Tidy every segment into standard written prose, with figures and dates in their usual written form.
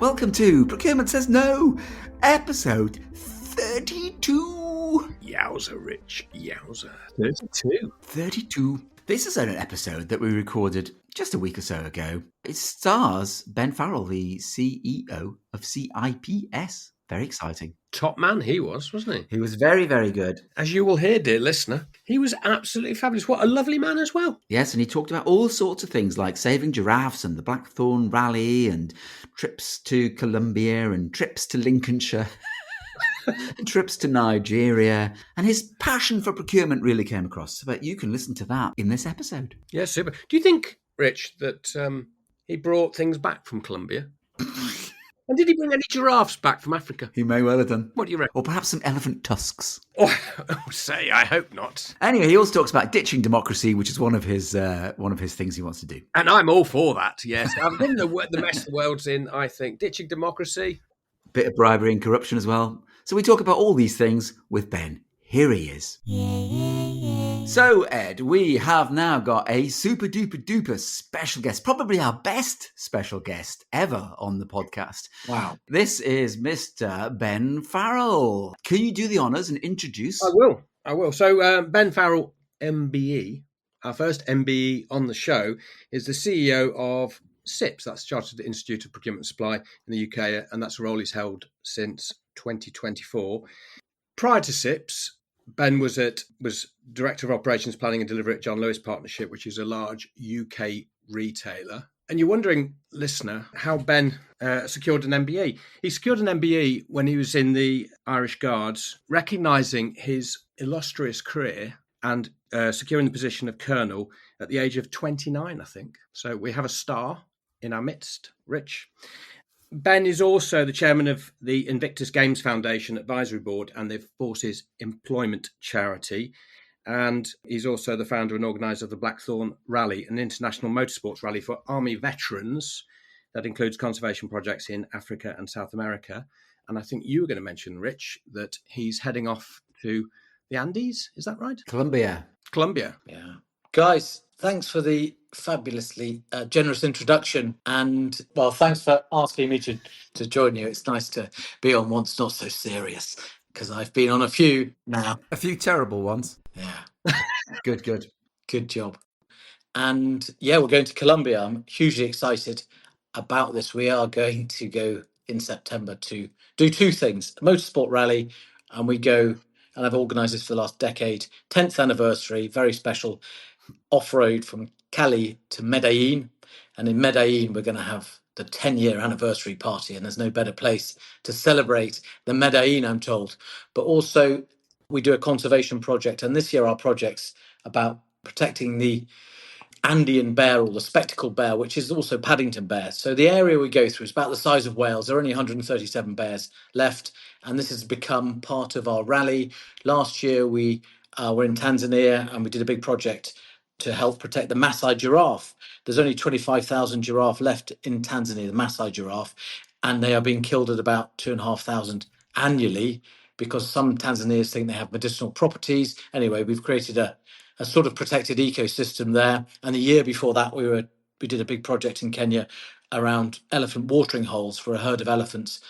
Welcome to Procurement Says No, episode 32. Yowza, Rich. Yowza. 32. 32. This is an episode that we recorded just a week or so ago. It stars Ben Farrell, the CEO of CIPS. Very exciting. Top man he was, wasn't he? He was very, very good. As you will hear, dear listener, he was absolutely fabulous. What a lovely man as well. Yes, and he talked about all sorts of things like saving giraffes and the Blackthorn Rally and trips to Colombia and trips to Lincolnshire. And trips to Nigeria, and his passion for procurement really came across. But you can listen to that in this episode. Yeah, super. Do you think, Rich, that he brought things back from Colombia? And did he bring any giraffes back from Africa? He may well have done. What do you reckon? Or perhaps some elephant tusks. Oh, say, I hope not. Anyway, he also talks about ditching democracy, which is one of his things he wants to do. And I'm all for that, yes. Given the mess the world's in, I think ditching democracy. Bit of bribery and corruption as well. So we talk about all these things with Ben. Here he is. So, Ed, we have now got a super duper duper special guest, probably our best special guest ever on the podcast. Wow. This is Mr. Ben Farrell. Can you do the honours and introduce? I will. So, Ben Farrell, MBE, our first MBE on the show, is the CEO of CIPS, that's Chartered Institute of Procurement and Supply in the UK, and that's a role he's held since 2024. Prior to CIPS, Ben was Director of Operations Planning and Delivery at John Lewis Partnership, which is a large UK retailer. And you're wondering, listener, how Ben secured an MBE. He secured an MBE when he was in the Irish Guards, recognising his illustrious career and securing the position of colonel at the age of 29, I think. So we have a star in our midst, Rich. Ben is also the chairman of the Invictus Games Foundation Advisory Board and the Forces Employment Charity. And he's also the founder and organiser of the Blackthorn Rally, an international motorsports rally for Army veterans that includes conservation projects in Africa and South America. And I think you were going to mention, Rich, that he's heading off to the Andes. Is that right? Colombia. Yeah. Guys, thanks for the fabulously generous introduction. And, well, thanks for asking me to join you. It's nice to be on once not so serious, because I've been on a few now. A few terrible ones. Yeah. Good job. And, yeah, we're going to Colombia. I'm hugely excited about this. We are going to go in September to do two things, a motorsport rally, and we go, and I've organised this for the last decade, 10th anniversary, very special off-road from Cali to Medellin. And in Medellin, we're going to have the 10-year anniversary party, and there's no better place to celebrate than Medellin, I'm told. But also, we do a conservation project, and this year our project's about protecting the Andean bear, or the spectacled bear, which is also Paddington bear. So the area we go through is about the size of Wales. There are only 137 bears left, and this has become part of our rally. Last year we were in Tanzania, and we did a big project to help protect the Maasai giraffe. There's only 25,000 giraffe left in Tanzania, the Maasai giraffe, and they are being killed at about 2,500 annually because some Tanzanians think they have medicinal properties. Anyway, we've created a sort of protected ecosystem there. And the year before that, we did a big project in Kenya around elephant watering holes for a herd of elephants.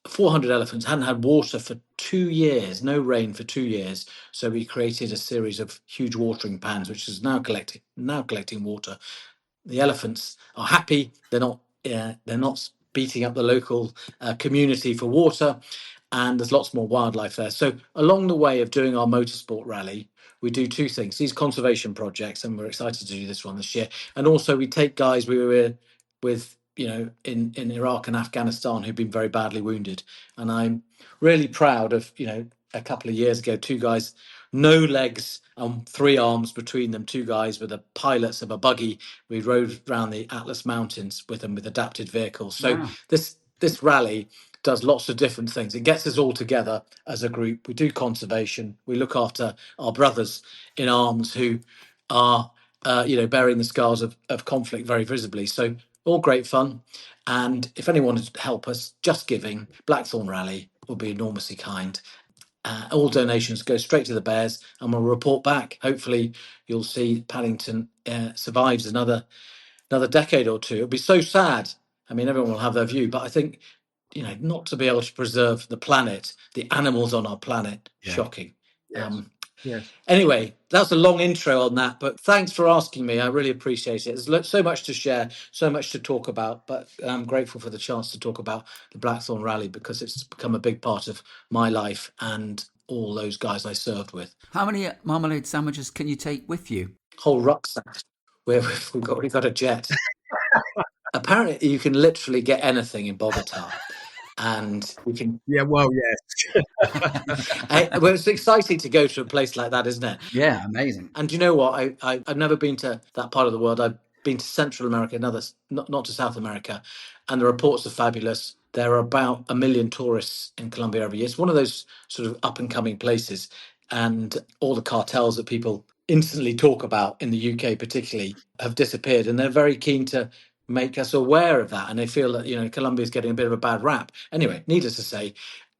400 elephants hadn't had water for 2 years, no rain for 2 years. So we created a series of huge watering pans, which is now collecting water. The elephants are happy. They're not beating up the local community for water. And there's lots more wildlife there. So along the way of doing our motorsport rally, we do two things, these conservation projects, and we're excited to do this one this year. And also we take guys we were with, in Iraq and Afghanistan who've been very badly wounded. And I'm really proud of, a couple of years ago, two guys, no legs and 3 arms between them, 2 guys with the pilots of a buggy. We rode around the Atlas Mountains with them with adapted vehicles. So Wow. This rally does lots of different things. It gets us all together as a group. We do conservation. We look after our brothers in arms who are, bearing the scars of conflict very visibly. So all great fun. And if anyone wanted to help us, just giving, Blackthorn Rally would be enormously kind. All donations go straight to the bears, and we'll report back. Hopefully you'll see Paddington survives another decade or two. It'll be so sad I mean, everyone will have their view, but I think, not to be able to preserve the planet, the animals on our planet, Yeah. shocking. Yes. Yes. Anyway, that's a long intro on that, but thanks for asking me. I really appreciate it. There's so much to share, so much to talk about, but I'm grateful for the chance to talk about the Blackthorn Rally because it's become a big part of my life and all those guys I served with. How many marmalade sandwiches can you take with you? Whole rucksack. We've got a jet. Apparently, you can literally get anything in Bogota. And we can. Yeah, well, yes. Well, it's exciting to go to a place like that, isn't it? Yeah, amazing. And you know what? I've never been to that part of the world. I've been to Central America and others, not to South America. And the reports are fabulous. There are about 1 million tourists in Colombia every year. It's one of those sort of up and coming places. And all the cartels that people instantly talk about in the UK, particularly, have disappeared. And they're very keen to make us aware of that. And they feel that, Colombia is getting a bit of a bad rap. Anyway, needless to say,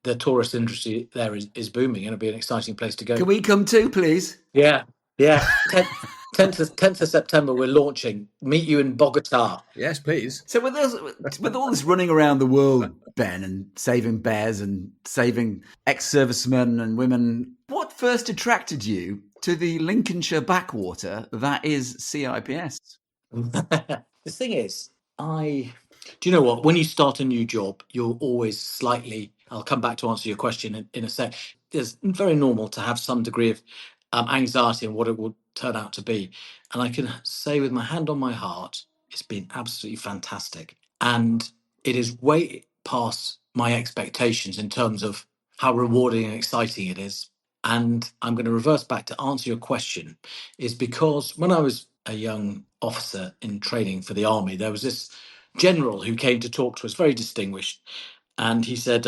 the tourist industry there is booming and it'll be an exciting place to go. Can we come too, please? Yeah. 10th of September, we're launching. Meet you in Bogota. Yes, please. So with all this running around the world, Ben, and saving bears and saving ex-servicemen and women, what first attracted you to the Lincolnshire backwater that is CIPS? The thing is, do you know what? When you start a new job, you're always slightly. I'll come back to answer your question in a sec. It's very normal to have some degree of anxiety on what it will turn out to be. And I can say with my hand on my heart, it's been absolutely fantastic. And it is way past my expectations in terms of how rewarding and exciting it is. And I'm going to reverse back to answer your question, is because when I was a young officer in training for the army, there was this general who came to talk to us, very distinguished. And he said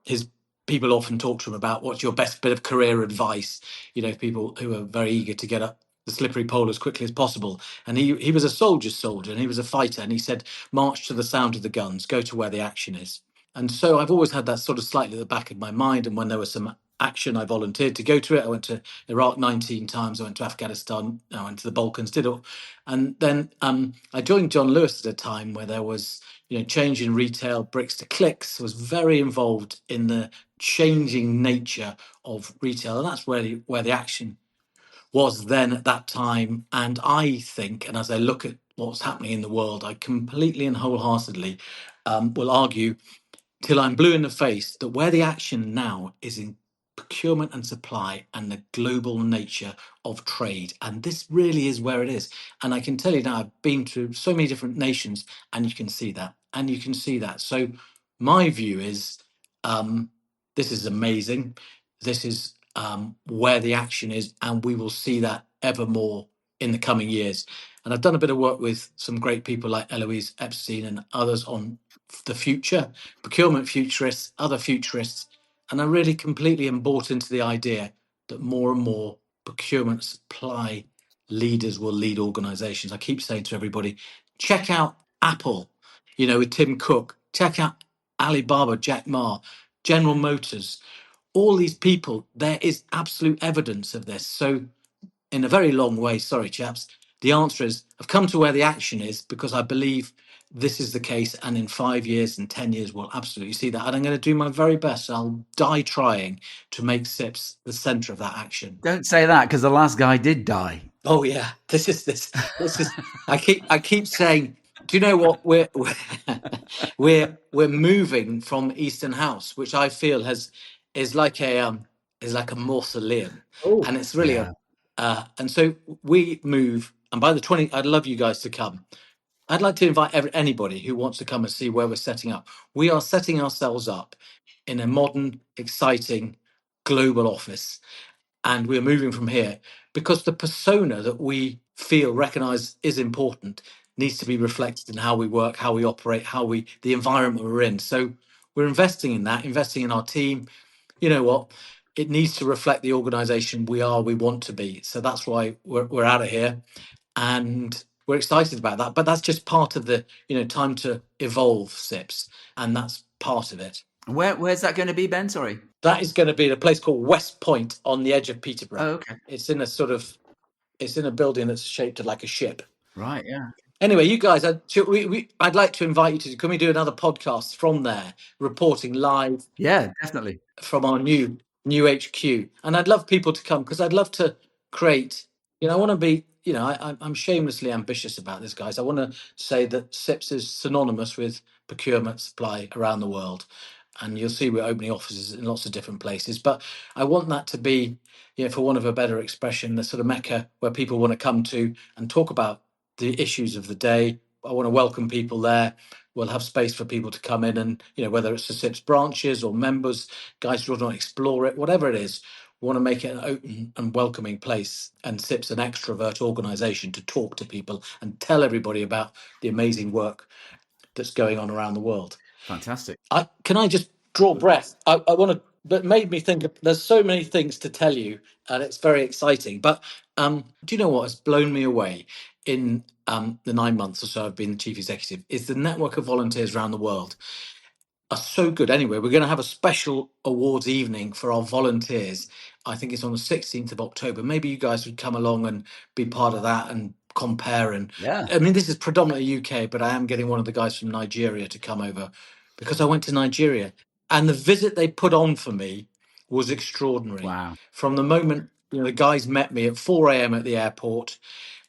his people often talk to him about what's your best bit of career advice, people who are very eager to get up the slippery pole as quickly as possible. And he was a soldier's soldier and he was a fighter. And he said, march to the sound of the guns, go to where the action is. And so I've always had that sort of slightly at the back of my mind. And when there was some action, I volunteered to go to it. I went to Iraq 19 times. I went to Afghanistan. I went to the Balkans, did it. And then I joined John Lewis at a time where there was, change in retail, bricks to clicks, was very involved in the changing nature of retail. And that's where the action was then at that time. And I think, and as I look at what's happening in the world, I completely and wholeheartedly will argue till I'm blue in the face that where the action now is in procurement and supply and the global nature of trade. And this really is where it is. And I can tell you now, I've been to so many different nations and you can see that. And you can see that. So my view is this is amazing. This is where the action is. And we will see that ever more in the coming years. And I've done a bit of work with some great people like Eloise Epstein and others on the future, procurement futurists, other futurists. And I really completely am bought into the idea that more and more procurement supply leaders will lead organizations. I keep saying to everybody, check out Apple, with Tim Cook, check out Alibaba, Jack Ma, General Motors, all these people, there is absolute evidence of this. So in a very long way, sorry, chaps, the answer is I've come to where the action is because I believe this is the case. And in 5 years and 10 years, we'll absolutely see that. And I'm going to do my very best. I'll die trying to make CIPS the centre of that action. Don't say that because the last guy did die. Oh, yeah. This is I keep saying, do you know what? We're moving from Eastern House, which I feel is like a mausoleum. Oh, And it's really Yeah. and so we move, and by the 20th, I'd love you guys to come. I'd like to invite anybody who wants to come and see where we're setting up. We are setting ourselves up in a modern, exciting global office, and we're moving from here because the persona that we feel recognise is important needs to be reflected in how we work, how we operate, the environment we're in. So we're investing in that, investing in our team. You know what? It needs to reflect the organisation we want to be. So that's why we're out of here, and we're excited about that. But that's just part of the time to evolve CIPS, and that's part of it. Where's that going to be, Ben? Sorry. That is going to be at a place called West Point on the edge of Peterborough. Oh, okay. It's in a building that's shaped like a ship. Right. Yeah. Anyway, you guys, I'd like to invite you to. Can we do another podcast from there, reporting live Yeah, definitely. from our new HQ? And I'd love people to come because I'd love to create. I want to be. I'm shamelessly ambitious about this, guys. I want to say that SIPS is synonymous with procurement supply around the world, and you'll see we're opening offices in lots of different places. But I want that to be, for want of a better expression, the sort of mecca where people want to come to and talk about the issues of the day. I want to welcome people there. We'll have space for people to come in and, whether it's the SIPS branches or members, guys who want to explore it, whatever it is, we want to make it an open and welcoming place. And SIPS an extrovert organisation to talk to people and tell everybody about the amazing work that's going on around the world. Fantastic. Can I just draw breath? I want to. That made me think. There's so many things to tell you, and it's very exciting. But do you know what has blown me away in the 9 months or so I've been the chief executive? Is the network of volunteers around the world are so good. Anyway, we're going to have a special awards evening for our volunteers. I think it's on the 16th of October. Maybe you guys would come along and be part of that and compare. And Yeah. I mean, this is predominantly UK, but I am getting one of the guys from Nigeria to come over because I went to Nigeria and the visit they put on for me was extraordinary. Wow. From the moment the guys met me at 4 a.m. at the airport,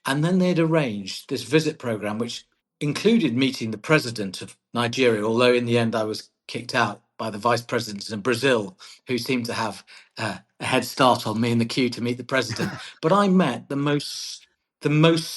and then they'd arranged this visit program, which included meeting the president of Nigeria, although in the end I was kicked out by the vice president in Brazil, who seemed to have a head start on me in the queue to meet the president. But I met the most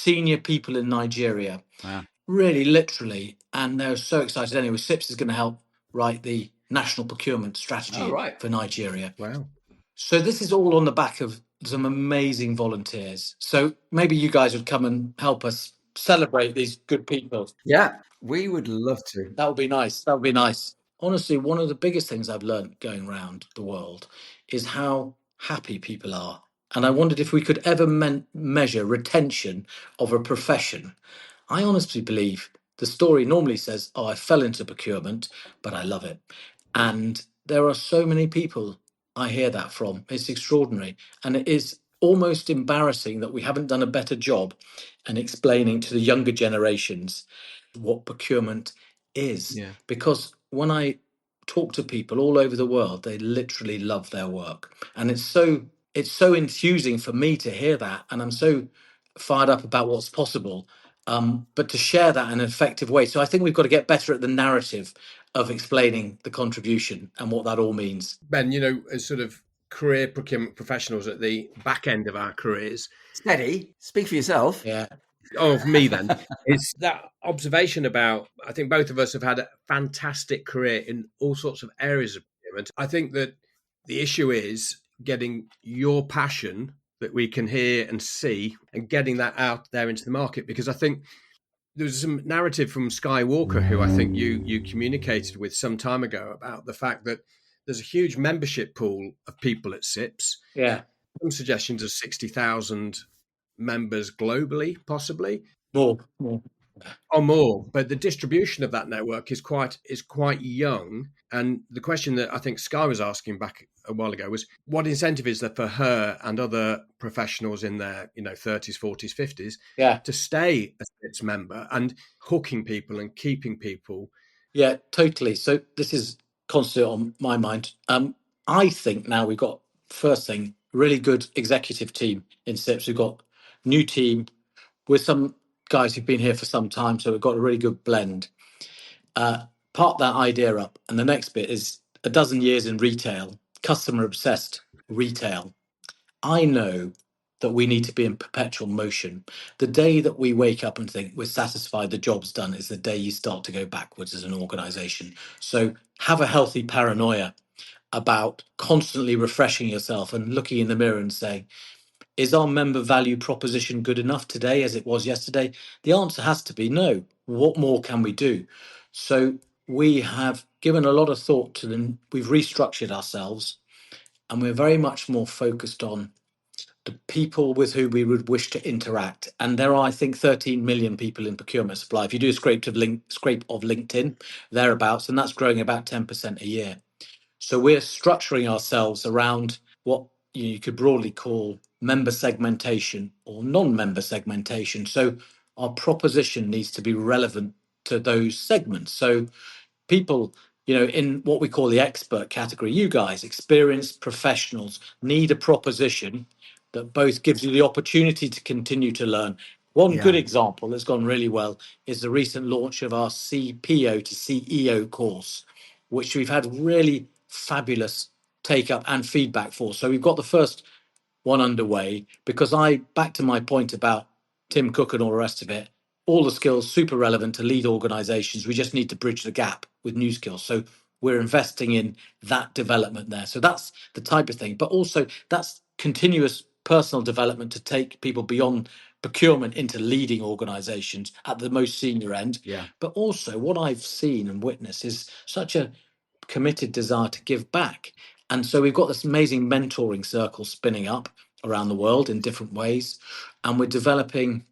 senior people in Nigeria, Wow. really literally, and they're so excited. Anyway, SIPS is going to help write the national procurement strategy for Nigeria. Wow. So this is all on the back of some amazing volunteers. So maybe you guys would come and help us celebrate these good people. Yeah, we would love to. That would be nice. That would be nice. Honestly, one of the biggest things I've learned going around the world is how happy people are. And I wondered if we could ever measure retention of a profession. I honestly believe the story normally says, oh, I fell into procurement, but I love it. And there are so many people I hear that from. It's extraordinary. And it is almost embarrassing that we haven't done a better job in explaining to the younger generations what procurement is. Yeah. Because when I talk to people all over the world, they literally love their work. And it's so enthusing for me to hear that. And I'm so fired up about what's possible. But to share that in an effective way. So I think we've got to get better at the narrative of explaining the contribution and what that all means. Ben, as sort of career procurement professionals at the back end of our careers. Steady, speak for yourself. Yeah. Oh, for me then, it's that observation about, I think both of us have had a fantastic career in all sorts of areas of procurement. I think that the issue is getting your passion that we can hear and see and getting that out there into the market, because I think there was some narrative from Sky Walker, who I think you communicated with some time ago, about the fact that there's a huge membership pool of people at SIPS. Yeah. Some suggestions of 60,000 members globally, possibly. More. Or more. But the distribution of that network is quite young. And the question that I think Sky was asking back a while ago was, what incentive is there for her and other professionals in their 30s, 40s, 50s to stay a SIPS member and hooking people and keeping people? Yeah, totally. So this is constantly on my mind. I think now we've got, first thing, really good executive team in SIPS. We've got new team with some guys who've been here for some time, so we've got a really good blend. Part that idea up, and the next bit is a dozen years in retail, customer obsessed retail. I know that we need to be in perpetual motion. The day that we wake up and think we're satisfied, the job's done, is the day you start to go backwards as an organization. So have a healthy paranoia about constantly refreshing yourself and looking in the mirror and saying, is our member value proposition good enough today as it was yesterday? The answer has to be no. What more can we do? So we have given a lot of thought to them. We've restructured ourselves, and we're very much more focused on the people with whom we would wish to interact. And there are, I think, 13 million people in procurement supply. If you do a scrape of LinkedIn, thereabouts, and that's growing about 10% a year. So we're structuring ourselves around what you could broadly call member segmentation or non-member segmentation. So our proposition needs to be relevant to those segments. So people, in what we call the expert category, you guys, experienced professionals, need a proposition that both gives you the opportunity to continue to learn. One good example that's gone really well is the recent launch of our CPO to CEO course, which we've had really fabulous take up and feedback for. So we've got the first one underway because back to my point about Tim Cook and all the rest of it, all the skills super relevant to lead organizations. We just need to bridge the gap with new skills. So we're investing in that development there. So that's the type of thing, but also that's continuous personal development to take people beyond procurement into leading organizations at the most senior end. Yeah. But also what I've seen and witnessed is such a committed desire to give back. And so we've got this amazing mentoring circle spinning up around the world in different ways. And we're developing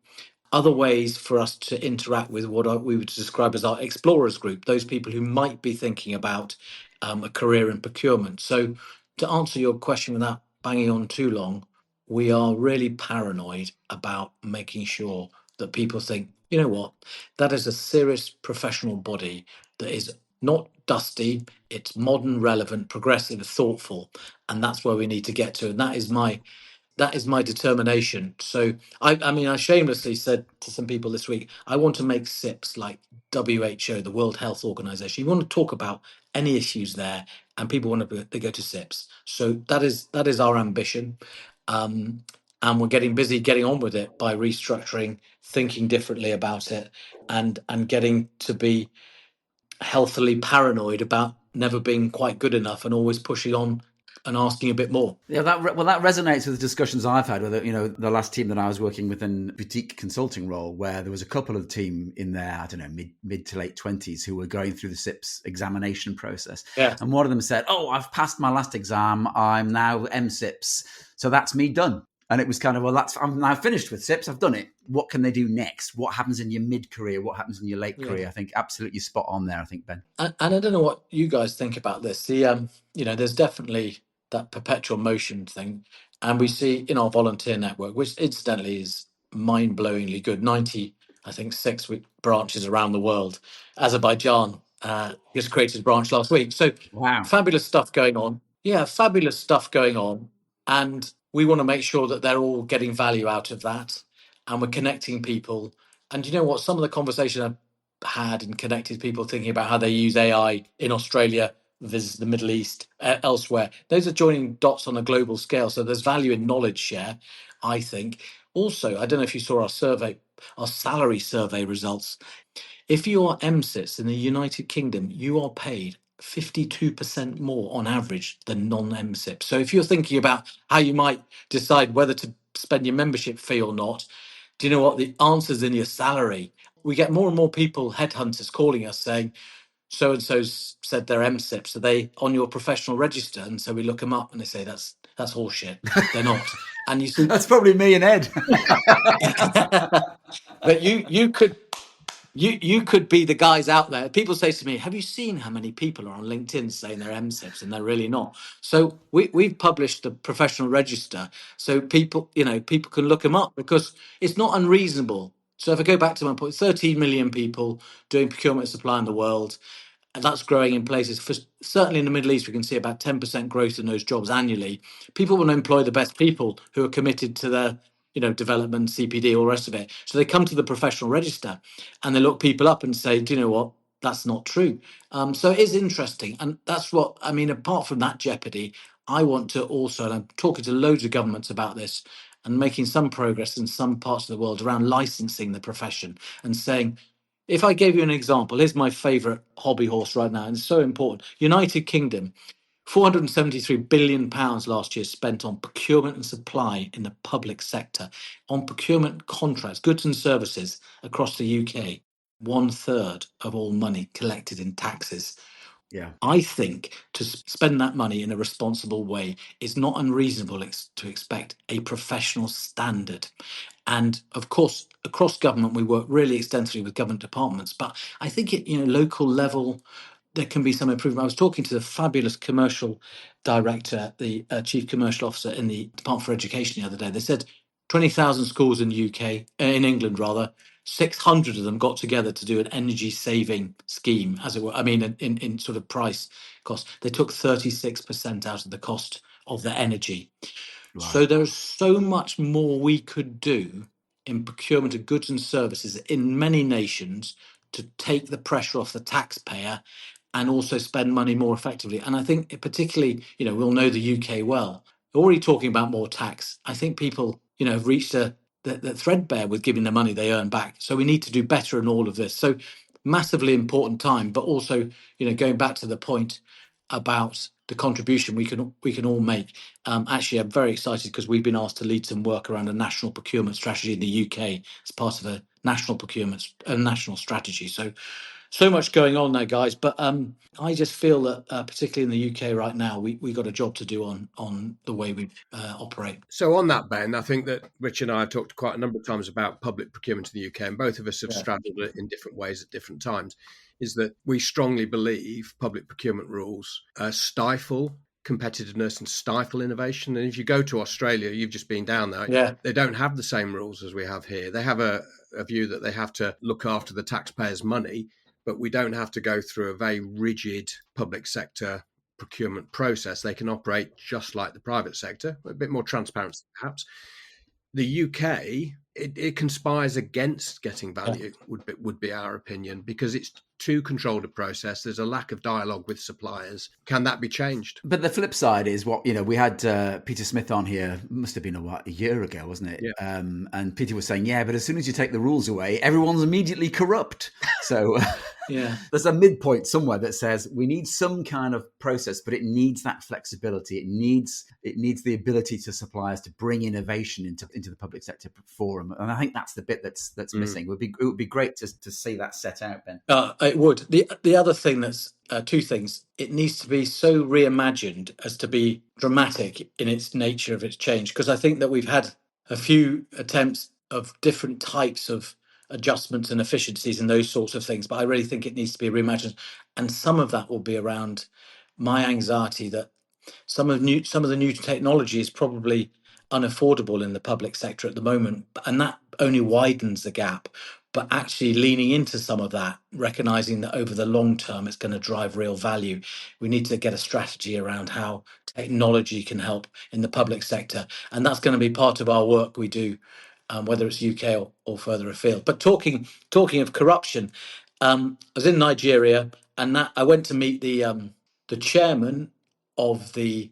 other ways for us to interact with what we would describe as our explorers group, those people who might be thinking about a career in procurement. So to answer your question without banging on too long, we are really paranoid about making sure that people think, you know what, that is a serious professional body that is not dusty, it's modern, relevant, progressive, thoughtful, and that's where we need to get to. And that is my determination. So I shamelessly said to some people this week, I want to make SIPS like WHO, the World Health Organization. You want to talk about any issues there, and people want to go to SIPS. So that is our ambition, and we're getting busy getting on with it by restructuring, thinking differently about it, and getting to be healthily paranoid about never being quite good enough and always pushing on and asking a bit more. Yeah, that resonates with the discussions I've had with the last team that I was working with in boutique consulting role, where there was a couple of the team in their, I don't know, mid to late 20s who were going through the SIPS examination process. Yeah. And one of them said, "Oh, I've passed my last exam. I'm now MSIPS, so that's me done." And it was kind of, well, I'm now finished with SIPS. I've done it. What can they do next? What happens in your mid-career? What happens in your late career? I think absolutely spot on there, I think, Ben. And I don't know what you guys think about this. There's definitely that perpetual motion thing. And we see in our volunteer network, which incidentally is mind-blowingly good, 90, I think, 6 branches around the world. Azerbaijan just created a branch last week. So Wow. fabulous stuff going on. Yeah, fabulous stuff going on. And we want to make sure that they're all getting value out of that. And we're connecting people. And you know what? Some of the conversation I've had and connected people thinking about how they use AI in Australia versus the Middle East, elsewhere. Those are joining dots on a global scale. So there's value in knowledge share, I think. Also, I don't know if you saw our salary survey results. If you are MSITs in the United Kingdom, you are paid 52% more on average than non-MSIPs. So if you're thinking about how you might decide whether to spend your membership fee or not, do you know what? The answer's in your salary. We get more and more people, headhunters, calling us saying, so and so's said they're MSIPs. Are they on your professional register? And so we look them up and they say that's horseshit. They're not. And you see, That's probably me and Ed. but you could be the guys out there. People say to me, have you seen how many people are on LinkedIn saying they're MSIPs and they're really not? So we've published the professional register so people can look them up, because it's not unreasonable. So if I go back to my point, 13 million people doing procurement and supply in the world, and that's growing in places. Certainly in the Middle East, we can see about 10% growth in those jobs annually. People want to employ the best people who are committed to their, development, CPD, all the rest of it. So they come to the professional register and they look people up and say, do you know what? That's not true. So it is interesting. And that's what, I mean, apart from that jeopardy, I want to also, and I'm talking to loads of governments about this and making some progress in some parts of the world around licensing the profession and saying, if I gave you an example, here's my favourite hobby horse right now, and it's so important. United Kingdom, £473 billion last year spent on procurement and supply in the public sector, on procurement contracts, goods and services across the UK. 1/3 of all money collected in taxes. Yeah. I think to spend that money in a responsible way is not unreasonable to expect a professional standard. And of course, across government, we work really extensively with government departments. But I think at local level, there can be some improvement. I was talking to the fabulous commercial director, the chief commercial officer in the Department for Education the other day. They said 20,000 schools in the UK, in England rather, 600 of them got together to do an energy saving scheme, as it were. I mean, in sort of price cost, they took 36% out of the cost of their energy. Right. So there's so much more we could do in procurement of goods and services in many nations to take the pressure off the taxpayer and also spend money more effectively. And I think particularly, we'll know the UK well. Already talking about more tax. I think people, have reached the threadbare with giving the money they earn back. So we need to do better in all of this. So massively important time, but also, going back to the point about the contribution we can all make. Actually, I'm very excited because we've been asked to lead some work around a national procurement strategy in the UK as part of a national strategy. So much going on there, guys. But I just feel that particularly in the UK right now, we got a job to do on the way we operate. So on that, Ben, I think that Rich and I have talked quite a number of times about public procurement in the UK, and both of us have straddled it in different ways at different times, is that we strongly believe public procurement rules stifle competitiveness and stifle innovation. And if you go to Australia, you've just been down there, they don't have the same rules as we have here. They have a view that they have to look after the taxpayers' money, but we don't have to go through a very rigid public sector procurement process. They can operate just like the private sector, a bit more transparency perhaps. The UK, it conspires against getting value, would be our opinion, because it's too controlled a process. There's a lack of dialogue with suppliers. Can that be changed? But the flip side is what, we had Peter Smith on here, must have been a year ago, wasn't it? Yeah. And Peter was saying, but as soon as you take the rules away, everyone's immediately corrupt. So there's a midpoint somewhere that says we need some kind of process, but it needs that flexibility. It needs the ability to suppliers to bring innovation into the public sector forum. And I think that's the bit that's missing. It would be great to see that set out, Ben. It would. The other thing that's two things. It needs to be so reimagined as to be dramatic in its nature of its change. Because I think that we've had a few attempts of different types of adjustments and efficiencies and those sorts of things. But I really think it needs to be reimagined. And some of that will be around my anxiety that some of the new technology is probably unaffordable in the public sector at the moment, and that only widens the gap. But actually leaning into some of that, recognizing that over the long term it's going to drive real value. We need to get a strategy around how technology can help in the public sector, and that's going to be part of our work we do, whether it's UK or further afield. But talking of corruption, I was in Nigeria, and I went to meet the chairman of the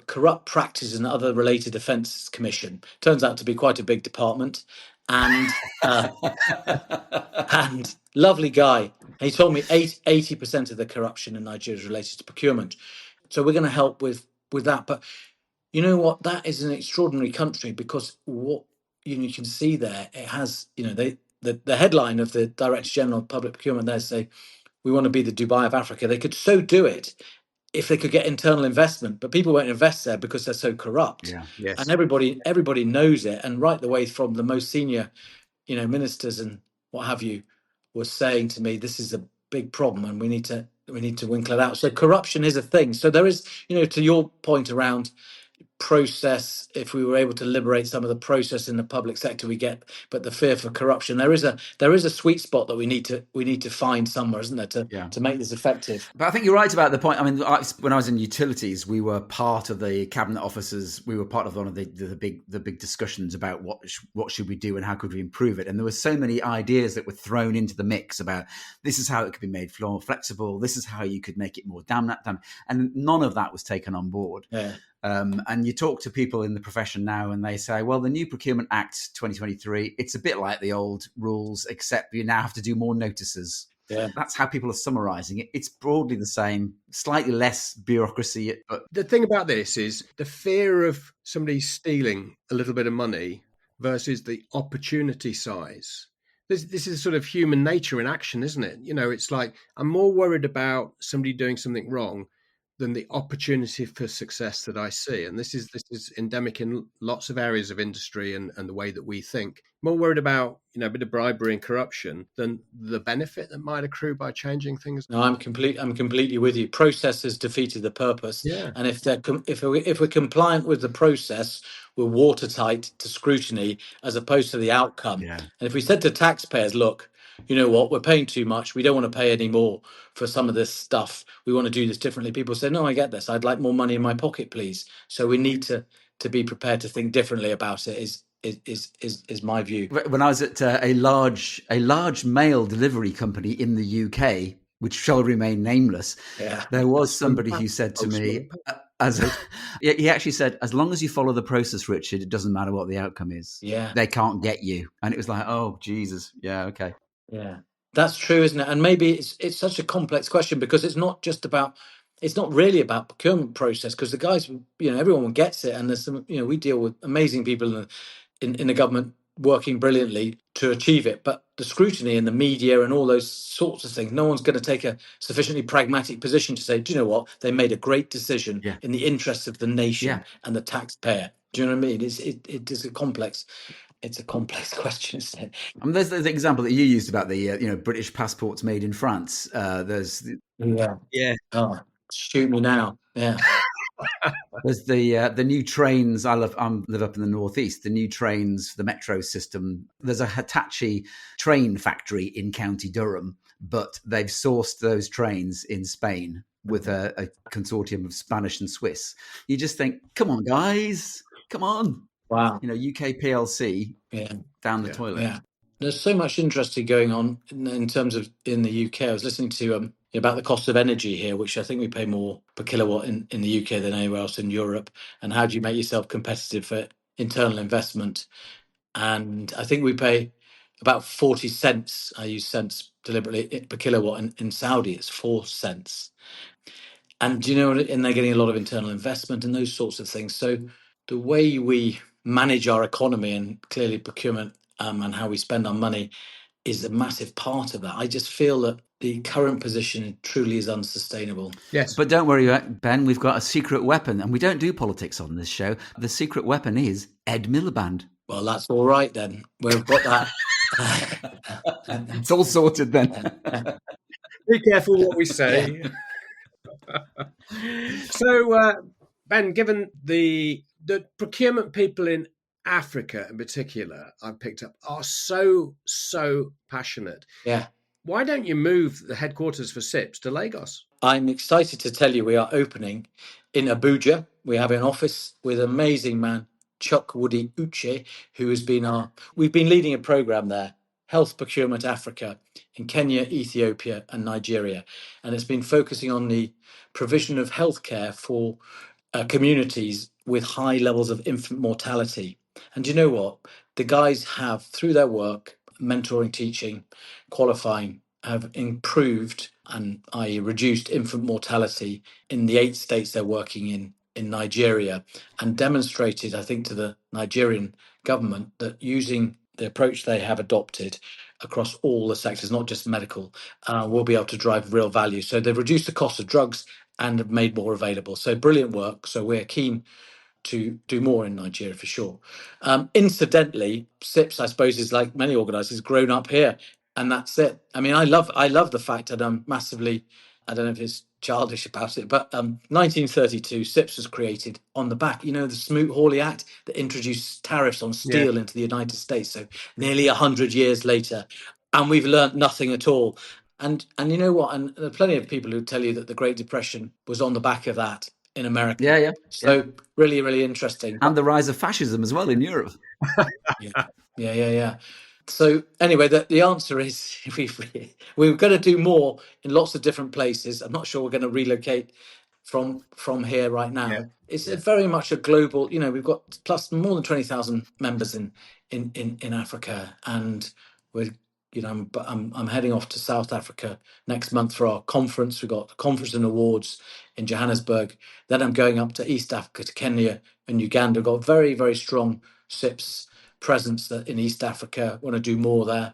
Corrupt Practices and Other Related Offences Commission. Turns out to be quite a big department, and and lovely guy. And he told me 80% of the corruption in Nigeria is related to procurement. So we're going to help with that. But you know what? That is an extraordinary country, because what you can see there, it has, the headline of the Director General of Public Procurement there say, we want to be the Dubai of Africa. They could so do it if they could get internal investment, but people won't invest there because they're so corrupt. Yes. And everybody knows it. And right the way from the most senior, ministers and what have you, was saying to me, this is a big problem and we need to winkle it out. So corruption is a thing. So there is, to your point around process, if we were able to liberate some of the process in the public sector we get, but the fear for corruption, there is a sweet spot that we need to find somewhere, isn't there, to make this effective. But I think you're right about the point. I mean, when I was in utilities, we were part of the cabinet officers. We were part of one of the big discussions about what should we do and how could we improve it. And there were so many ideas that were thrown into the mix about this is how it could be made more flexible. This is how you could make it more damn, and none of that was taken on board. Yeah. And you talk to people in the profession now and they say, well, the new Procurement Act 2023, it's a bit like the old rules, except you now have to do more notices. Yeah. That's how people are summarising it. It's broadly the same, slightly less bureaucracy. But the thing about this is the fear of somebody stealing a little bit of money versus the opportunity size. This is sort of human nature in action, isn't it? It's like I'm more worried about somebody doing something wrong than the opportunity for success that I see. And this is endemic in lots of areas of industry and the way that we think. More worried about, a bit of bribery and corruption than the benefit that might accrue by changing things. No, I'm completely with you. Process has defeated the purpose, Yeah. and if we're compliant with the process, we're watertight to scrutiny as opposed to the outcome. Yeah. And if we said to taxpayers, "Look, you know what? We're paying too much. We don't want to pay any more for some of this stuff. We want to do this differently." People say, "No, I get this. I'd like more money in my pocket, please." So we need to be prepared to think differently about it. Is my view. When I was at a large mail delivery company in the UK, which shall remain nameless, Yeah. there was somebody who said to me, he actually said, "As long as you follow the process, Richard, it doesn't matter what the outcome is. Yeah. They can't get you." And it was like, oh, Jesus. Yeah, okay. Yeah, that's true, isn't it? And maybe it's such a complex question because it's not really about procurement process, because the guys, everyone gets it, and there's some, we deal with amazing people in the government working brilliantly to achieve it, but the scrutiny in the media and all those sorts of things, no one's going to take a sufficiently pragmatic position to say, do you know what, they made a great decision Yeah. in the interests of the nation Yeah. and the taxpayer. Do you know what I mean? It is a complex question, isn't it? I mean, there's the example that you used about the British passports made in France. There's Yeah. Oh, shoot me now. Yeah. There's the new trains. I live up in the northeast. The new trains, the metro system. There's a Hitachi train factory in County Durham, but they've sourced those trains in Spain with a consortium of Spanish and Swiss. You just think, come on, guys, come on. Wow. UK PLC down the toilet. Yeah. There's so much interesting going on in terms of in the UK. I was listening to about the cost of energy here, which I think we pay more per kilowatt in the UK than anywhere else in Europe. And how do you make yourself competitive for internal investment? And I think we pay about 40 cents. I use cents deliberately per kilowatt. In Saudi, it's 4 cents. And and they're getting a lot of internal investment and those sorts of things. So the way we manage our economy, and clearly procurement and how we spend our money, is a massive part of that. I just feel that the current position truly is unsustainable. Yes. But don't worry, Ben, we've got a secret weapon, and we don't do politics on this show. The secret weapon is Ed Miliband. Well, that's all right then. We've got that. It's all sorted then. Be careful what we say. So, Ben, given the procurement people in Africa in particular, I've picked up, are so passionate. Yeah. Why don't you move the headquarters for CIPS to Lagos? I'm excited to tell you we are opening in Abuja. We have an office with an amazing man, Chuck Woody Uche, we've been leading a program there, Health Procurement Africa, in Kenya, Ethiopia, and Nigeria. And it's been focusing on the provision of healthcare for communities with high levels of infant mortality. And you know what? The guys have, through their work, mentoring, teaching, qualifying, have improved and i.e. reduced infant mortality in the 8 states they're working in Nigeria, and demonstrated, I think, to the Nigerian government that using the approach they have adopted across all the sectors, not just medical, will be able to drive real value. So they've reduced the cost of drugs and have made more available. So brilliant work. So we're keen to do more in Nigeria for sure. Incidentally, CIPS, I suppose, is like many organisations, grown up here, and that's it. I mean, I love the fact that I'm massively, I don't know if it's childish about it, but 1932, CIPS was created on the back, the Smoot-Hawley Act that introduced tariffs on steel into the United States. So nearly 100 years later, and we've learnt nothing at all. And you know what? And there are plenty of people who tell you that the Great Depression was on the back of that in America. Yeah. So really, really interesting. And the rise of fascism as well in Europe. Yeah. So anyway, the answer is we're going to do more in lots of different places. I'm not sure we're going to relocate from here right now. Yeah. It's very much a global. We've got plus more than 20,000 members in Africa, and we're. I'm heading off to South Africa next month for our conference. We've got a conference and awards in Johannesburg. Then I'm going up to East Africa, to Kenya and Uganda. We've got very, very strong CIPS presence in East Africa. Want to do more there.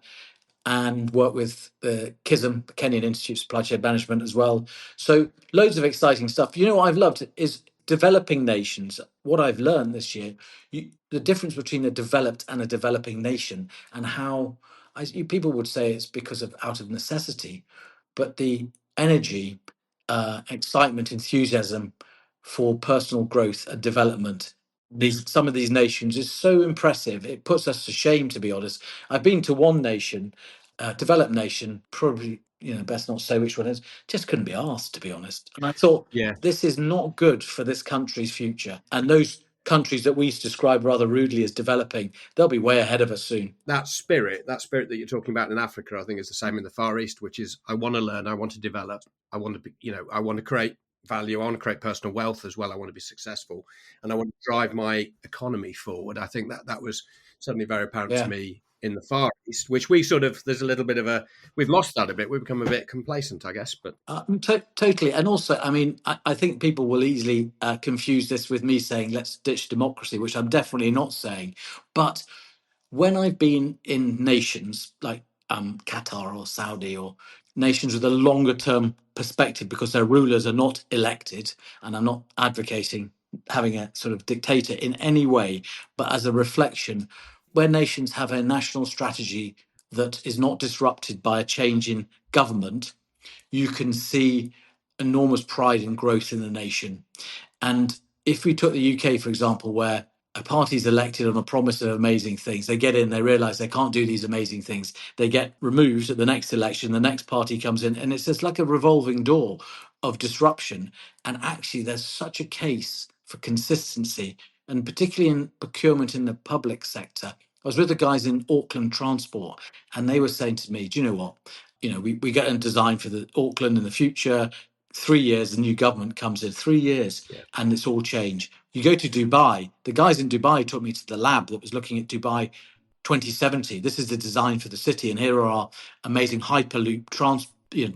and work with the KISM, the Kenyan Institute of Supply Chain Management as well. So loads of exciting stuff. You know what I've loved is developing nations. What I've learned this year, the difference between a developed and a developing nation, and how people would say it's because of out of necessity, but the energy, excitement, enthusiasm for personal growth and development. Some of these nations is so impressive. It puts us to shame, to be honest. I've been to one nation, developed nation, probably best not say which one it is. Just couldn't be asked, to be honest. And I thought, Yeah. this is not good for this country's future. And those countries that we describe rather rudely as developing, they'll be way ahead of us soon. That spirit that you're talking about in Africa, I think is the same in the Far East, which is I want to learn, I want to develop, I want to be, I want to create value, I want to create personal wealth as well, I want to be successful, and I want to drive my economy forward. I think that was certainly very apparent to me in the Far East, which we there's a little bit of we've lost that a bit. We've become a bit complacent, I guess. But totally. And also, I mean, I think people will easily confuse this with me saying, let's ditch democracy, which I'm definitely not saying. But when I've been in nations like Qatar or Saudi, or nations with a longer term perspective, because their rulers are not elected, and I'm not advocating having a sort of dictator in any way, but as a reflection, where nations have a national strategy that is not disrupted by a change in government, you can see enormous pride and growth in the nation. And if we took the UK, for example, where a party's elected on a promise of amazing things, they get in, they realise they can't do these amazing things, they get removed at the next election, the next party comes in, and it's just like a revolving door of disruption. And actually, there's such a case for consistency, and particularly in procurement in the public sector. I was with the guys in Auckland Transport, and they were saying to me, do you know what? We get a design for the Auckland in the future. 3 years, the new government comes in. 3 years, and it's all changed. You go to Dubai. The guys in Dubai took me to the lab that was looking at Dubai 2070. This is the design for the city, and here are our amazing hyperloop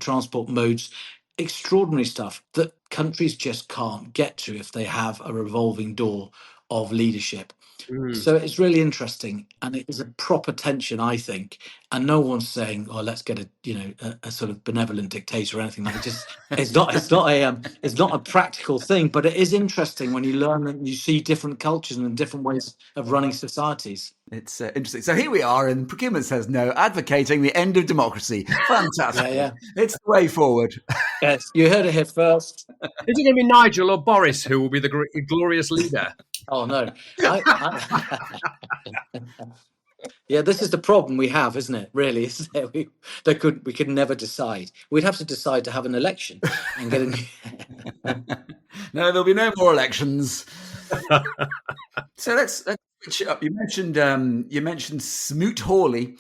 transport modes. Extraordinary stuff that countries just can't get to if they have a revolving door of leadership. So it's really interesting, and it is a proper tension, I think. And no one's saying, "Oh, let's get a sort of benevolent dictator," or anything like that. It's not a practical thing, but it is interesting when you learn that you see different cultures and different ways of running societies. It's interesting. So here we are, and Procurement Says No, advocating the end of democracy. Fantastic. Yeah. It's the way forward. Yes, you heard it here first. Is it going to be Nigel or Boris who will be the glorious leader? Oh no. Yeah, this is the problem we have, isn't it? Really, isn't it? We could never decide. We'd have to decide to have an election and get a No, there'll be no more elections. So let's switch it up. You mentioned Smoot Hawley.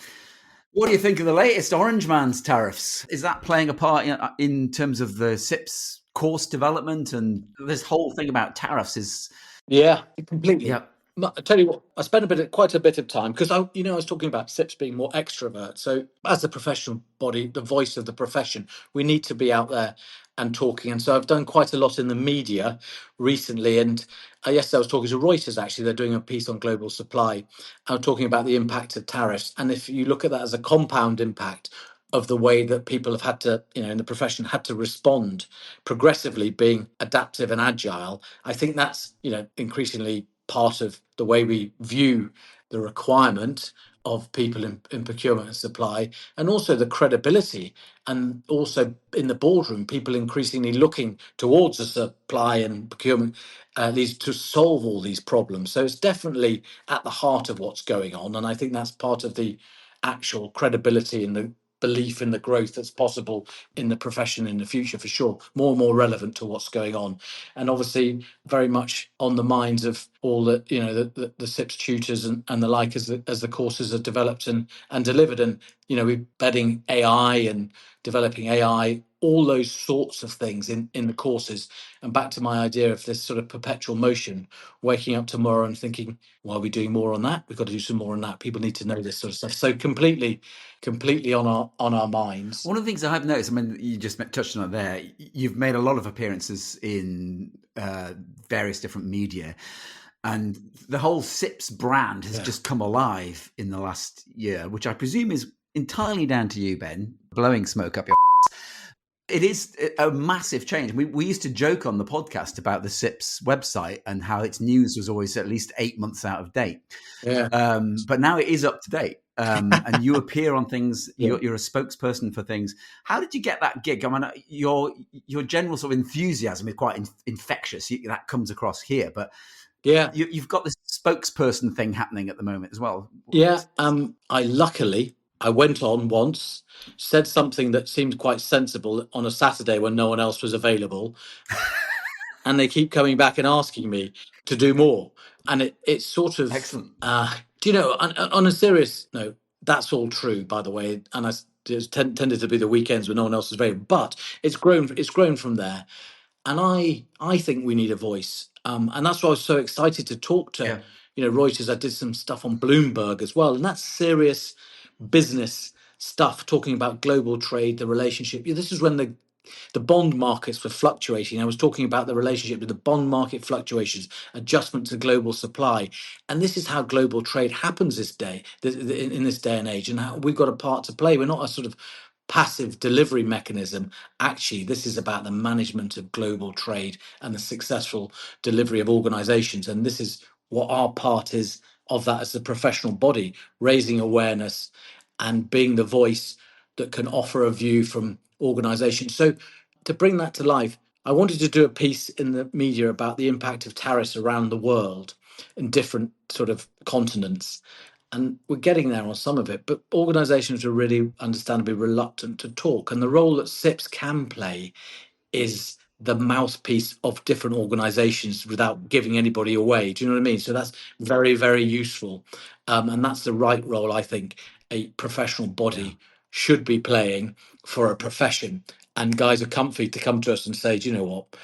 What do you think of the latest Orange Man's tariffs? Is that playing a part in terms of the CIPS course development? And this whole thing about tariffs is... Yeah, completely. Yeah. I tell you what, I spent quite a bit of time, because I was talking about SIPs being more extrovert. So as the professional body, the voice of the profession, we need to be out there and talking. And so I've done quite a lot in the media recently. And yesterday I was talking to Reuters, actually. They're doing a piece on global supply. I'm talking about the impact of tariffs. And if you look at that as a compound impact of the way that people have had to, in the profession, had to respond progressively, being adaptive and agile, I think that's, increasingly part of the way we view the requirement of people in procurement and supply, and also the credibility, and also in the boardroom, people increasingly looking towards the supply and procurement these to solve all these problems. So it's definitely at the heart of what's going on, and I think that's part of the actual credibility and the belief in the growth that's possible in the profession in the future, for sure. More and more relevant to what's going on, and obviously very much on the minds of all the the SIPS tutors and the like, as the courses are developed and delivered. And we're bedding AI and developing AI, all those sorts of things in the courses. And back to my idea of this sort of perpetual motion, waking up tomorrow and thinking, why are we doing more on that? We've got to do some more on that. People need to know this sort of stuff. So completely on our minds. One of the things I've noticed, I mean, you just touched on it there, you've made a lot of appearances in various different media, and the whole SIPS brand has just come alive in the last year, which I presume is entirely down to you, Ben, blowing smoke up your. It is a massive change. We used to joke on the podcast about the CIPS website and how its news was always at least 8 months out of date. Yeah. But now it is up to date. And you appear on things. Yeah. You're a spokesperson for things. How did you get that gig? I mean, your general sort of enthusiasm is quite infectious. That comes across here. But Yeah. you've got this spokesperson thing happening at the moment as well. Yeah. I went on once, said something that seemed quite sensible on a Saturday when no one else was available, and they keep coming back and asking me to do more. And it's sort of Excellent. Do you know? On a serious note, that's all true, by the way. And it's tended to be the weekends when no one else is available, but it's grown. It's grown from there. And I think we need a voice, and that's why I was so excited to talk to Reuters. I did some stuff on Bloomberg as well, and that's serious business stuff, talking about global trade, the relationship. This is when the bond markets were fluctuating. I was talking about the relationship with the bond market fluctuations, adjustment to global supply, and this is how global trade happens in this day and age, and how we've got a part to play. We're not a sort of passive delivery mechanism. Actually, this is about the management of global trade and the successful delivery of organizations, and this is what our part is of that as a professional body, raising awareness and being the voice that can offer a view from organizations. So to bring that to life, I wanted to do a piece in the media about the impact of tariffs around the world in different sort of continents. And we're getting there on some of it, but organizations are really understandably reluctant to talk. And the role that CIPS can play is the mouthpiece of different organizations without giving anybody away. Do you know what I mean? So that's very, very useful. And that's the right role, I think, a professional body should be playing for a profession. And guys are comfy to come to us and say, do you know what?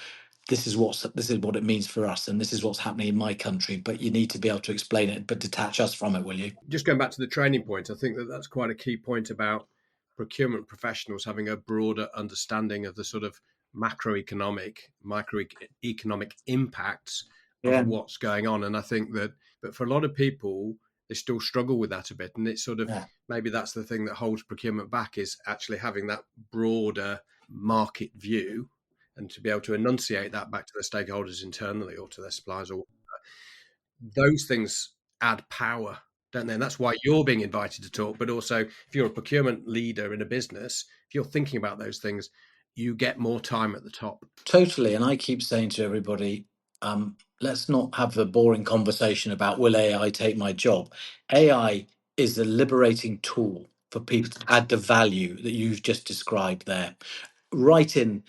This is what it means for us, and this is what's happening in my country. But you need to be able to explain it, but detach us from it, will you? Just going back to the training point, I think that's quite a key point about procurement professionals having a broader understanding of the sort of microeconomic impacts of what's going on. And I think that, but for a lot of people, they still struggle with that a bit. And it's sort of, maybe that's the thing that holds procurement back, is actually having that broader market view and to be able to enunciate that back to the stakeholders internally or to their suppliers or whatever. Those things add power, don't they? And that's why you're being invited to talk. But also, if you're a procurement leader in a business, if you're thinking about those things, you get more time at the top. Totally. And I keep saying to everybody, let's not have the boring conversation about will AI take my job. AI is a liberating tool for people to add the value that you've just described there. Right in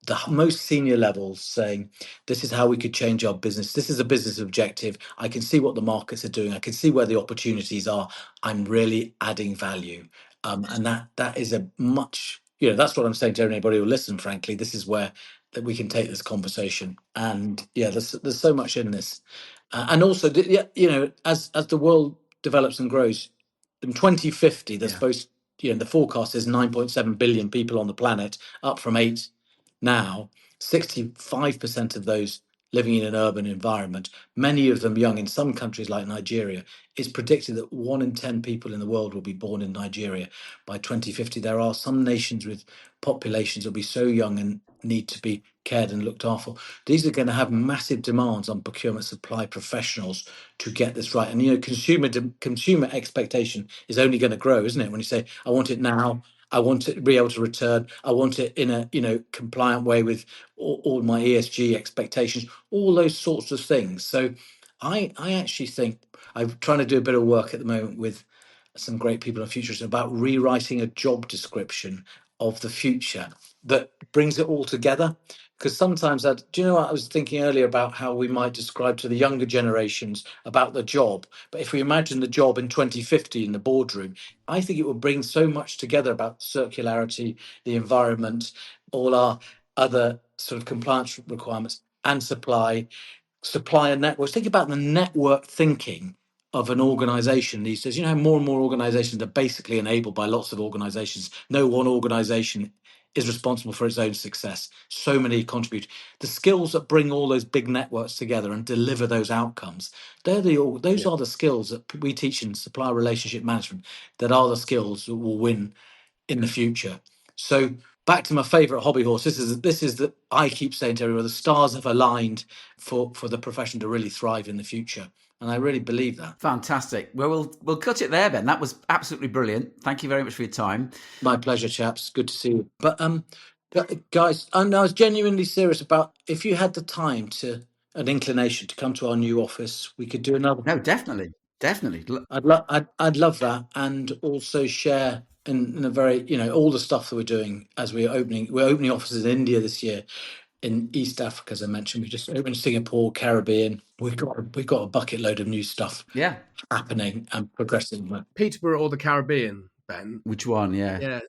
the most senior levels, saying this is how we could change our business. This is a business objective. I can see what the markets are doing. I can see where the opportunities are. I'm really adding value. And that is a much, that's what I'm saying to anybody who will listen, frankly. This is where that we can take this conversation. And there's so much in this. And also, as the world develops and grows, in 2050, there's supposed, the forecast is 9.7 billion people on the planet, up from 8 now. 65% of those living in an urban environment, many of them young. In some countries like Nigeria, it's predicted that 1 in 10 people in the world will be born in Nigeria by 2050. There are some nations with populations that will be so young and need to be cared and looked after. These are going to have massive demands on procurement supply professionals to get this right. And consumer expectation is only going to grow, isn't it? When you say, I want it now, I want it to be able to return, I want it in a compliant way with all my ESG expectations, all those sorts of things. So I actually think I'm trying to do a bit of work at the moment with some great people in Futures about rewriting a job description of the future that brings it all together. Because sometimes do you know what I was thinking earlier about how we might describe to the younger generations about the job? But if we imagine the job in 2050 in the boardroom, I think it will bring so much together about circularity, the environment, all our other sort of compliance requirements, and supplier networks. Think about the network thinking of an organization these days. More and more organizations are basically enabled by lots of organizations. No one organization is responsible for its own success. So many contribute. The skills that bring all those big networks together and deliver those outcomes, those are the skills that we teach in supplier relationship management, that are the skills that will win in the future. So back to my favourite hobby horse. This is that I keep saying to everyone, the stars have aligned for the profession to really thrive in the future. And I really believe that. Fantastic. Well, we'll cut it there, Ben. That was absolutely brilliant. Thank you very much for your time. My pleasure, chaps. Good to see you. But guys, I was genuinely serious about if you had the time to an inclination to come to our new office, we could do another. No, definitely. I'd love that, and also share in a very, all the stuff that we're doing as we're opening offices in India this year, in East Africa, as I mentioned. We just opened Singapore, Caribbean. We've got a bucket load of new stuff happening and progressing. Peterborough or the Caribbean, Ben? Which one? Yeah.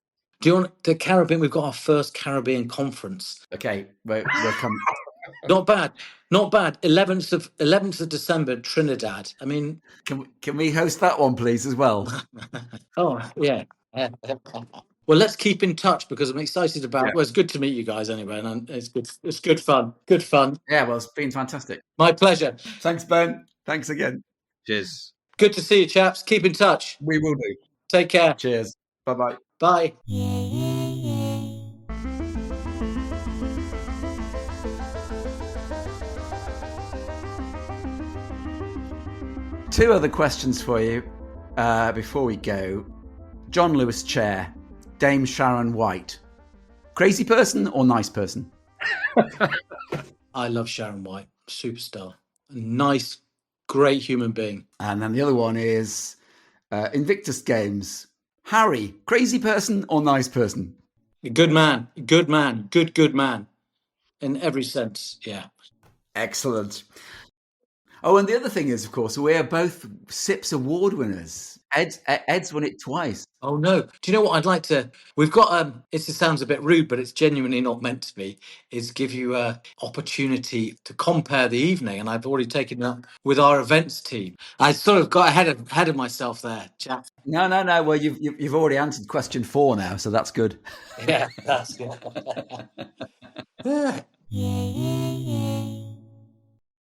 Do you want the Caribbean? We've got our first Caribbean conference. Okay, we're coming. Not bad. 11th of December, Trinidad. I mean, can we host that one, please, as well? Oh yeah. Well, let's keep in touch, because I'm excited about. Well, it's good to meet you guys anyway, and it's good. It's good fun. Good fun. Yeah, well, it's been fantastic. My pleasure. Thanks, Ben. Thanks again. Cheers. Good to see you, chaps. Keep in touch. We will do. Take care. Cheers. Bye-bye. Bye. Two other questions for you before we go. John Lewis Chair, Dame Sharon White. Crazy person or nice person? I love Sharon White. Superstar. Nice, great human being. And then the other one is Invictus Games. Harry, crazy person or nice person? Good man. Good man. Good man. In every sense, yeah. Excellent. Oh, and the other thing is, of course, we're both CIPS award winners. Ed's won it twice. Oh no! Do you know what I'd like to? We've got it sounds a bit rude, but it's genuinely not meant to be. Is give you a opportunity to compare the evening, and I've already taken that with our events team. I sort of got ahead of myself there, chap. No. Well, you've already answered question 4 now, so that's good. Yeah, that's good.